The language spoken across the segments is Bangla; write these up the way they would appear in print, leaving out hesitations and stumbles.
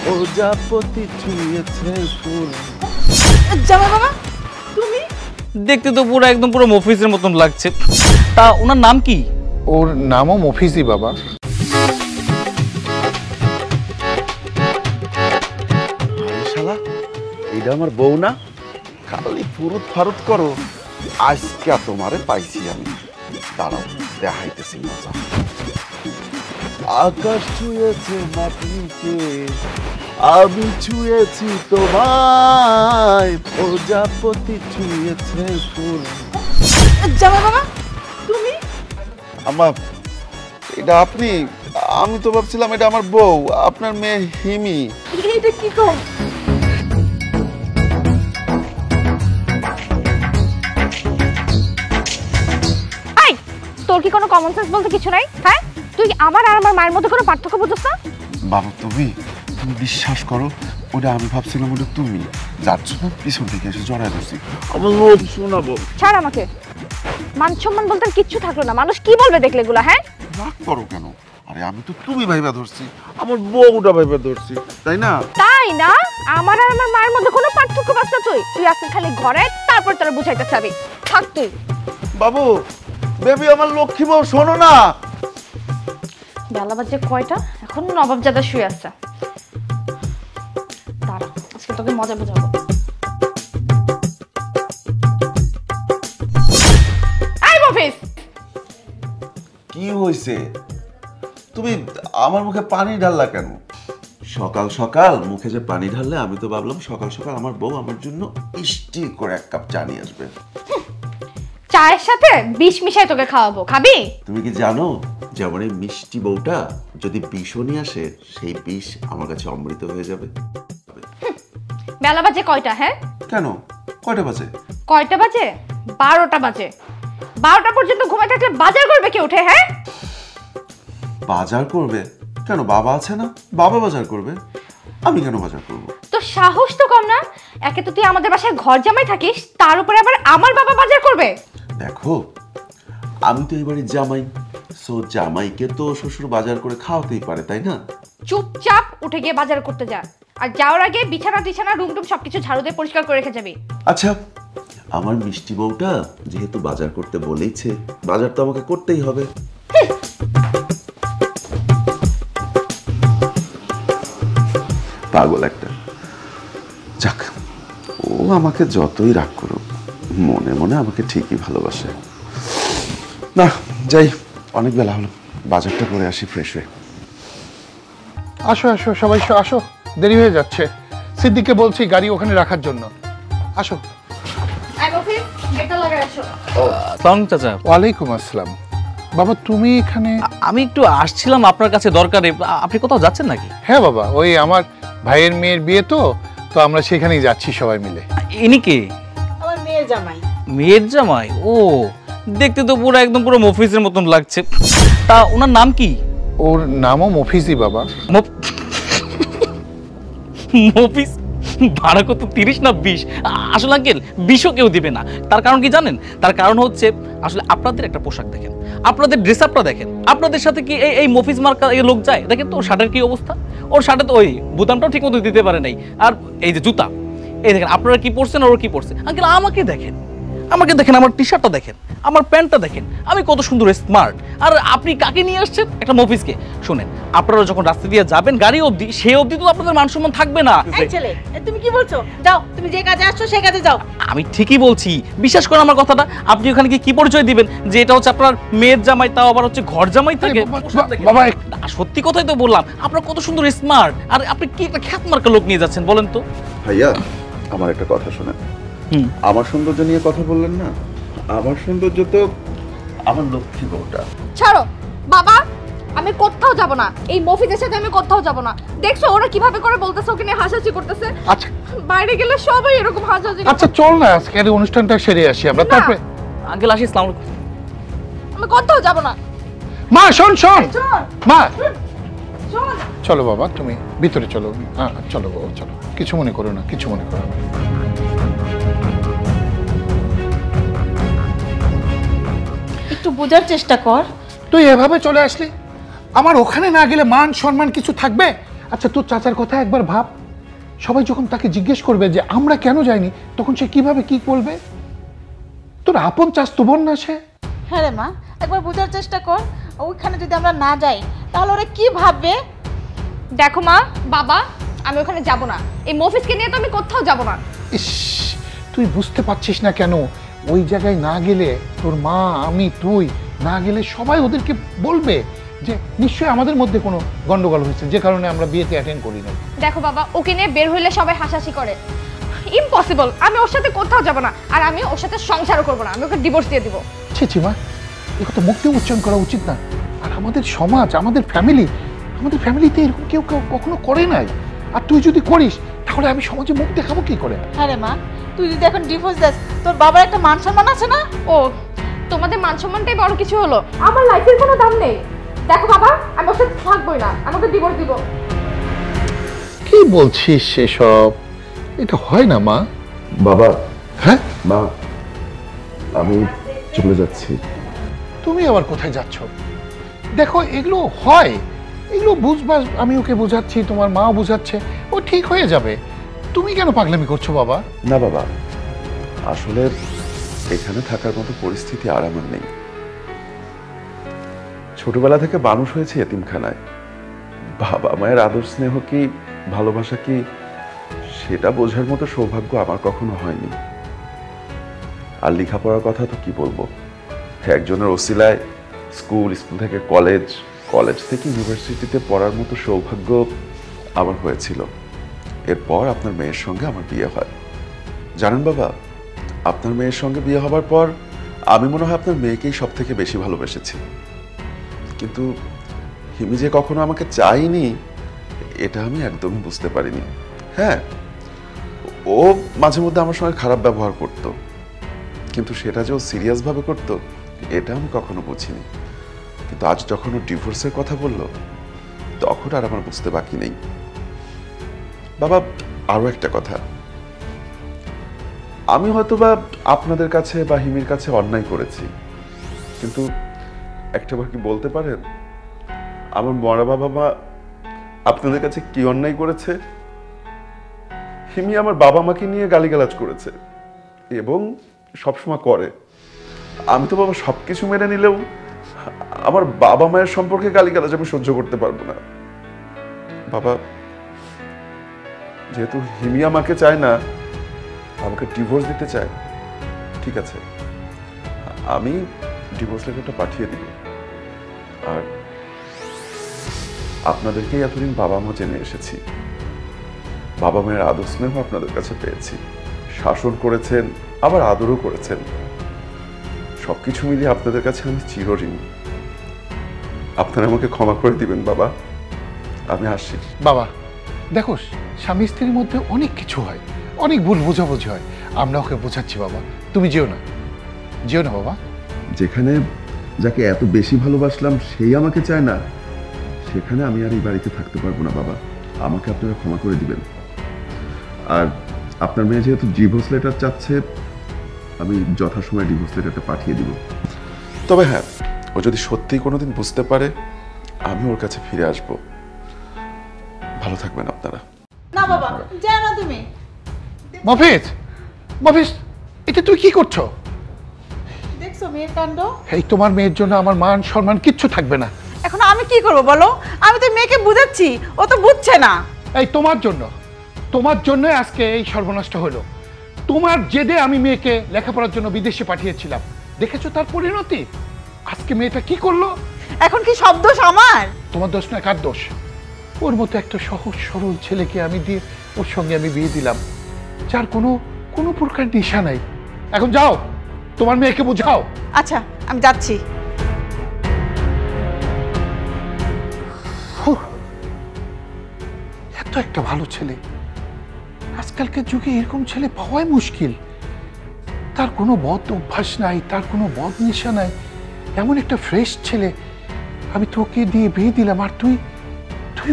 প্রজাপতি ছুঁয়েছে ফুল। জামাই বাবা তুমি দেখতে তো পুরো একদম পুরো মফিজের মতন লাগছে। তা ওনার নাম কি? ওর নামও মফিজই বাবা। শালা এটা আমার বউ না? খালি ফুরুত ফারুত করো। আজকে তোমারে পাইছি আমি, দাঁড়াও দেখাইতেছি মজা। আকাশ ছুঁয়েছে মাটিকে, আমি ছুঁয়েছি তোমায়, প্রজাপতি ছুঁয়েছে ফুল। জামাই বাবা তুমি আমার এটা আপনি? আমি তো ভাবছিলাম এটা আমার বউ, আপনার মেয়ে হিমি। এটা কি কর? আই তোর কি কোনো কমন সেন্স বলতে কিছু নাই? হ্যাঁ তুই আমার আর আমার মায়ের মধ্যে কোনো পার্থক্য বুঝছ না? বাবা তুমি বিশ্বাস করো, ওটা আমি ভাবছিলাম ওটা তুমি, যার জন্য পিছন থেকে এসে জড়ায় ধরছি। আমার লোভ শোনাবো। ছাড় আমাকে। মান সম্মান বলতে কিচ্ছু থাকলো না, মানুষ কি বলবে দেখলে এগুলো? হ্যাঁ রাগ করো কেন? আরে আমি তো তুমি ভাইবা ধরছি, আমার বউটা ভাইবা ধরছি, তাই না? তাই না? আমার আর আমার মায়ের মধ্যে কোনো পার্থক্য বাস না। তুই আজকে খালি ঘরে, তারপর তোরা বুঝাইতে চাবি। থাক তুই। বাবু বেবি আমার লক্ষ্মী বউ, শোনো না। বেলা বাজে কয়টা? এখন নবাবজাদা শুয়ে আসছে। দাঁড়া আজকে তোকে মজা বোঝাবো। এই মফিজ কি হয়েছে? তুমি আমার মুখে পানি ঢাললা কেন? সকাল সকাল মুখে যে পানি ঢাললে, আমি তো ভাবলাম সকাল সকাল আমার বউ আমার জন্য মিষ্টি করে এক কাপ চা নিয়ে আসবে। চায়ের সাথে বিষ মিশাই তোকে খাওয়াবো, খাবি? তুমি কি জানো যে আমার এই মিষ্টি বউটা যদি বিষও নিয়ে আসে, সেই বিষ আমার কাছে অমৃত হয়ে যাবে। বেলা বাজে কয়টা? হ্যাঁ কেন কয়টা বাজে? কয়টা বাজে? 12টা বাজে। 12টা পর্যন্ত ঘুমায় থাকলে বাজার করবে কে উঠে? হ্যাঁ বাজার করবে কেন? বাবা আছে না, বাবা বাজার করবে, আমি কেন বাজার করব? তো সাহস তো কম না? একে তো তুই আমাদের বাসায় ঘর জামাই থাকিস, তার উপরে আবার আমার বাবা বাজার করবে? দেখো আমি তো এবারে জামাই, সো জামাইকে তো শ্বশুর বাজার করে খাওয়াতেই পারে, তাই না? চুপচাপ উঠে গিয়ে বাজার করতে যা, আর যাওয়ার আগে বিছানা টিছানা রুম টুম সবকিছু ঝাড়ু দিয়ে পরিষ্কার করে রেখে যাবি। আচ্ছা আমার মিষ্টি বউটা যেহেতু বাজার করতে বলেইছে, বাজার তো আমাকে করতেই হবে। পাগল একটা। যাক, ও আমাকে যতই রাগ করুক, মনে মনে আমাকে ঠিকই ভালোবাসে। না যাই, অনেক বেলা হলো, বাজারটা করে আসি ফ্রেশ হয়ে। আসো আসো সবাই আসো, দেরি হয়ে যাচ্ছে। সিদ্দিককে বলছি গাড়ি ওখানে রাখার জন্য। আসো। আসসালাম চাচা। ওয়ালাইকুম আসসালাম। বাবা তুমি এখানে? আমি একটু আসছিলাম আপনার কাছে দরকারে। আপনি কোথাও যাচ্ছেন নাকি? হ্যাঁ বাবা, ওই আমার ভাইয়ের মেয়ের বিয়ে তো আমরা সেখানেই যাচ্ছি সবাই মিলে। ইনি কে? আমার মেয়ের জামাই। মেয়ের জামাই? ও দেখতে তো পুরো একদম পুরো মফিজের মতন লাগছে। তা ওনার নাম কি? ওর নামও মফিজই বাবা। মফিজ? ভাড়া কত 30 না 20? আসলে আঙ্কেল 20ও কেউ দিবে না। তার কারণ কি জানেন? তার কারণ হচ্ছে আসলে আপনাদের একটা পোশাক দেখেন, আপনাদের ড্রেস আপটা দেখেন, আপনাদের সাথে কি এই মফিজ মার্কা এই লোক যায়? দেখেন তো ওর শার্টের কি অবস্থা, ওর শার্টে তো ওই বোতামটাও ঠিক মতো দিতে পারে নাই। আর এই যে জুতা, এই দেখেন আপনারা কি পরছেন, ওর কি পরছে। আঙ্কেল আমাকে দেখেন, আমাকে দেখেন, আমার টি শার্টটা দেখেন, আমার প্যান্টটা দেখেন, আমি কত সুন্দর স্মার্ট। আর আপনি কাকে নিয়ে আসছেন? একটা মফিজকে। শুনেন, আপনারা যখন রাস্তা দিয়ে যাবেন গাড়ি অবধি, সেই অবধি তো আপনাদের মান সম্মান থাকবে না। এই ছেলে তুমি কি বলছো? যাও, তুমি যে কাজে আসছো সেই কাজে যাও। আমি ঠিকই বলছি, বিশ্বাস করেন আমার কথাটা। আপনি ওখানে কি পরিচয় দিবেন যে এটা হচ্ছে আপনার মেয়ের জামাই, তাও আবার হচ্ছে ঘর জামাই থাকে? বাবা সত্যি কথাই তো বললাম, আপনার কত সুন্দর স্মার্ট, আর আপনি কি একটা খ্যাত মার্কা লোক নিয়ে যাচ্ছেন বলেন তো? ভাইয়া আমার একটা কথা শোনেন। আমার সৌন্দর্য নিয়ে কথা বললেন না, আমার সৌন্দর্য তো আমার লক্ষ্মী বউটা। ছাড়ো বাবা, আমি কোথাও যাব না, এই মফিজের সাথে আমি কোথাও যাব না। দেখছো ওরা কিভাবে করে বলতেছে, ওকে নিয়ে হাসাহাসি করতেছে। আচ্ছা বাইরে গেলে সবাই এরকম হাসাহাসি। আচ্ছা চল না আজকে এই অনুষ্ঠানটা সেরে আসি আমরা, তারপরে। আঙ্কেল আসি, আসসালামু আলাইকুম। আমি কোথাও যাব না। মা শোন শোন মা, চল চলো বাবা তুমি ভিতরে চলো। হ্যাঁ চলো বাবা চলো, কিছু মনে করো না, কিছু মনে করো না। একটু বোঝার চেষ্টা কর। তুই এভাবে চলে আসলি, আমার ওখানে না গেলে মান সম্মান কিছু থাকবে? আচ্ছা তোর চাচার কথা একবার ভাব, সবাই যখন তাকে জিজ্ঞেস করবে যে আমরা কেন যাইনি, তখন সে কিভাবে কি বলবে? তোর আপন চাচাতো বোন না সে? হ্যাঁ রে মা, একবার বোঝার চেষ্টা কর, ওইখানে যদি আমরা না যাই তাহলে ওরা কি ভাববে। দেখো মা, বাবা, আমি ওখানে যাব না। এই মফিজকে নিয়ে তো আমি কোথাও যাব না। ইস, তুই বুঝতে পারছিস না কেন? ওই জায়গায় না গেলে তোর মা, আমি, তুই না গেলে সবাই ওদেরকে বলবে যে নিশ্চয়ই আমাদের মধ্যে কোনো গন্ডগোল হয়েছে, যে কারণে আমরা বিয়েতে অ্যাটেন্ড করি না। দেখো বাবা, ওকে নিয়ে বের হইলে সবাই হাসাহাসি করে। ইম্পসিবল, আমি ওর সাথে কোথাও যাব না, আর আমি ওর সাথে সংসারও করব না। আমি ওকে ডিভোর্স দিয়ে দিব। ছি মা, এ কথা মুখ দিয়ে উচ্চারণ করা উচিত না। আর আমাদের সমাজ, আমাদের ফ্যামিলিতে এরকম কেউ কখনো করে নাই। আর তুই যদি করিস তাহলে আমি সমাজে মুখ দেখাবো কি করে? হ্যাঁ রে মা, তুই যদি এখন ডিভোর্স দিস, তোর বাবার একটা মান সম্মান আছে না? ও, তোমাদের মান সম্মানটাই বড় কিছু হলো? আমার লাইফের কোনো দাম নেই। দেখো বাবা, আমি ওর সাথে থাকবোই না, আমাকে ডিভোর্স দিব। কি বলছিস সেসব? এটা হয় না মা। বাবা, হ্যাঁ মা, আমি চলে যাচ্ছি। তুমি আবার কোথায় যাচ্ছ? দেখো এগুলো হয়, এগুলো বুঝবা। আমি ওকে বোঝাচ্ছি, তোমার মাও বোঝাচ্ছে, ও ঠিক হয়ে যাবে। তুমি কেন পাগলামি করছো বাবা? না বাবা, আসলে এখানে থাকার মতো পরিস্থিতি আর আমার নেই। ছোটবেলা থেকে মানুষ হয়েছে এতিমখানায়। বাবা মায়ের আদর স্নেহ কি, ভালোবাসা কি, সেটা বোঝার মতো সৌভাগ্য আমার কখনো হয়নি। আর লেখাপড়ার কথা তো কি বলবো, একজনের ওসিলায় স্কুল থেকে কলেজ থেকে ইউনিভার্সিটিতে পড়ার মতো সৌভাগ্য আমার হয়েছিল। এরপর আপনার মেয়ের সঙ্গে আমার বিয়ে হয়। জানেন বাবা, আপনার মেয়ের সঙ্গে বিয়ে হবার পর আমি মনে হয় আপনার মেয়েকেই সব থেকে বেশি ভালোবেসেছি। কিন্তু হিমি যে কখনো আমাকে চাইনি, এটা আমি একদমই বুঝতে পারিনি। হ্যাঁ, ও মাঝে মধ্যে আমার সঙ্গে খারাপ ব্যবহার করত, কিন্তু সেটা যে ও সিরিয়াসভাবে করতো এটা আমি কখনো বুঝিনি। কিন্তু আজ যখন ও ডিভোর্সের কথা বলল, তখন আর আমার বুঝতে বাকি নেই। বাবা, আরো একটা কথা, আমি হয়তোবা আপনাদের কাছে বা হিমির কাছে অন্যায় করেছি, কিন্তু একটাবার কি বলতে পারেন আমার মরা বাবা মা আপনাদের কাছে কি অন্যায় করেছে? হিমি আমার বাবা মাকে নিয়ে গালিগালাজ করেছে এবং সবসময় করে। আমি তো বাবা সবকিছু মেনে নিলেও আমার বাবা মায়ের সম্পর্কে গালিগালাজ আমি সহ্য করতে পারবো না। বাবা, যেহেতু হিমি আমাকে চায় না, আমাকে ডিভোর্স দিতে চায়, ঠিক আছে, আমি ডিভোর্স লেটারটা পাঠিয়ে দিব। আর আপনাদেরকেই এতদিন বাবা মা জেনে এসেছি, বাবা মায়ের আদর স্নেহ আপনাদের কাছে পেয়েছি, শাসন করেছেন আবার আদরও করেছেন। সবকিছু মিলিয়ে আপনাদের কাছে আমি চিরঋণী। আপনারা আমাকে ক্ষমা করে দিবেন বাবা, আমি আসি। বাবা দেখো, স্বামী স্ত্রীর মধ্যে অনেক কিছু হয়, অনেক ভুল বোঝাবুঝি হয়। আমরা ওকে বোঝাচ্ছি বাবা, তুমি যেও না বাবা। যেখানে যাকে এত বেশি ভালোবাসলাম সেই আমাকে চায় না, সেখানে আমি আর এই বাড়িতে থাকতে পারবো না বাবা। আমাকে আপনারা ক্ষমা করে দিবেন। আর আপনার মেয়ে যেহেতু ডিভোর্স লেটার চাচ্ছে, আমি যথাসময়ে ডিভোর্স লেটারটা পাঠিয়ে দিব। তবে হ্যাঁ, ও যদি সত্যিই কোনোদিন বুঝতে পারে, আমি ওর কাছে ফিরে আসব। ভালো থাকবেন আপনারা। না বাবা, যাও না তুমি। মফিজ, এটা তুই কি করছো? দেখছো মেয়ের কাণ্ড? এই তোমার মেয়ের জন্য আমার মান সম্মান কিচ্ছু থাকবে না। এখন আমি কি করব বলো? আমি তো মেয়েকে বুঝাচ্ছি, ও তো বুঝছে না। এই তোমার জন্য আজকে এই সর্বনষ্ট হলো। তোমার জেদে আমি মেয়েকে লেখাপড়ার জন্য বিদেশে পাঠিয়েছিলাম, দেখেছো তার পরিণতি। আজকে মেয়েটা কি করলো? এখন কি সব দোষ আমার? তোমার দোষ না, কার দোষ? ওর মতো একটা সহজ সরল ছেলেকে আমি দিয়ে ওর সঙ্গে আমি বিয়ে দিলাম, যার কোনো প্রকার নেশা নাই। এখন যাও, তোমার মেয়েকে বোঝাও। আচ্ছা, আমি যাচ্ছি। এত একটা ভালো ছেলে, আজকালকার যুগে এরকম ছেলে পাওয়াই মুশকিল। তার কোনো বদ অভ্যাস নাই, তার কোনো বদ নেশা নাই, এমন একটা ফ্রেশ ছেলে আমি তোকে দিয়ে বিয়ে দিলাম, আর তুই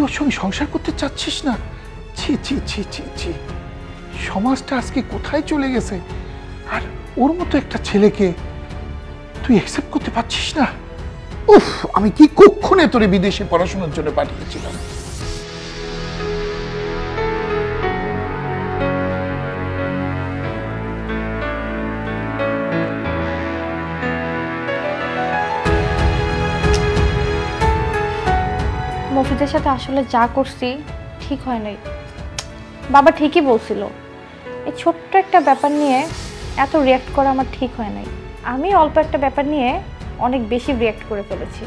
ওর সঙ্গে সংসার করতে চাচ্ছিস না? ছি ছি ছি ছি ছি, সমাজটা আজকে কোথায় চলে গেছে। আর ওর মতো একটা ছেলেকে তুই অ্যাকসেপ্ট করতে পারছিস না? উফ, আমি কি কক্ষণে তোরে বিদেশে পড়াশোনার জন্য পাঠিয়েছিলাম। মফিজের সাথে আসলে যা করছি ঠিক হয় নাই। বাবা ঠিকই বলছিল, এই ছোট্ট একটা ব্যাপার নিয়ে এত রিয়্যাক্ট করা আমার ঠিক হয় নাই। আমি অল্প একটা ব্যাপার নিয়ে অনেক বেশি রিয়্যাক্ট করে ফেলেছি।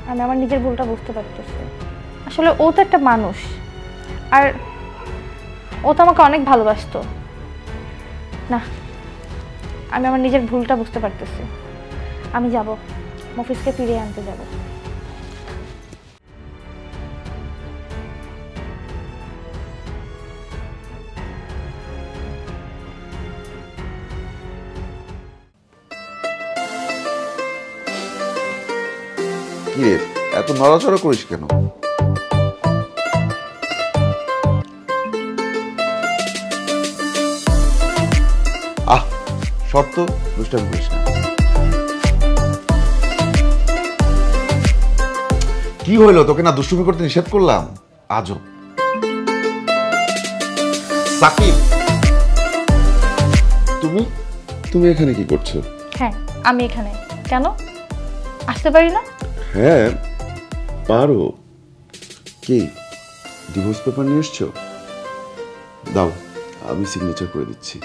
আমি আমার নিজের ভুলটা বুঝতে পারতেছি। আসলে ও তো একটা মানুষ, আর ও তো আমাকে অনেক ভালোবাসতো না। আমি আমার নিজের ভুলটা বুঝতে পারতেছি। আমি যাব, মফিজকে ফিরিয়ে আনতে যাব। কি রে, এত নড়াচড়া করিস কেন? আহ, শর্ত দুষ্টামি করিস না। কি হইলো, তোকে না দুষ্টুমি করতে নিষেধ করলাম? আজও সাকিব, তুমি তুমি এখানে কি করছো? হ্যাঁ, আমি এখানে। কেন আসতে পারি না? হ্যাঁ পারো। কি ডিভোর্স পেপার নিয়ে এসছো? দাও, আমি সিগনেচার করে দিচ্ছি।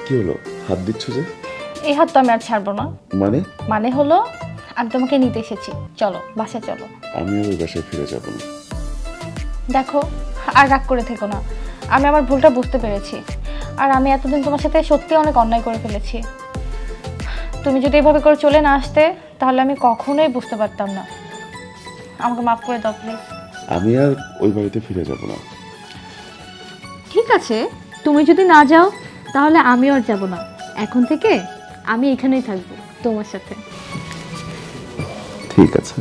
কি হলো, হাত দিচ্ছ যে? এই হাত তো আমি আর ছাড়বো না। মানে হলো আমি তোমাকে নিতে এসেছি, চলো বাসায় চলো। আমি ওই বাসায় ফিরে যাব না। দেখো, আর রাগ করে থেকো না। আমি আমার ভুলটা বুঝতে পেরেছি, আর আমি এতদিন তোমার সাথে সত্যি অনেক অন্যায় করে ফেলেছি। তুমি যদি এভাবে করে চলে না আসতে, তাহলে আমি কখনোই বুঝতে পারতাম না। আমাকে মাফ করে দাও প্লিজ। আমি আর ওই বাড়িতে ফিরে যাব না। ঠিক আছে, তুমি যদি না যাও তাহলে আমিও আর যাব না। এখন থেকে আমি এখানেই থাকবো তোমার সাথে। ঠিক আছে।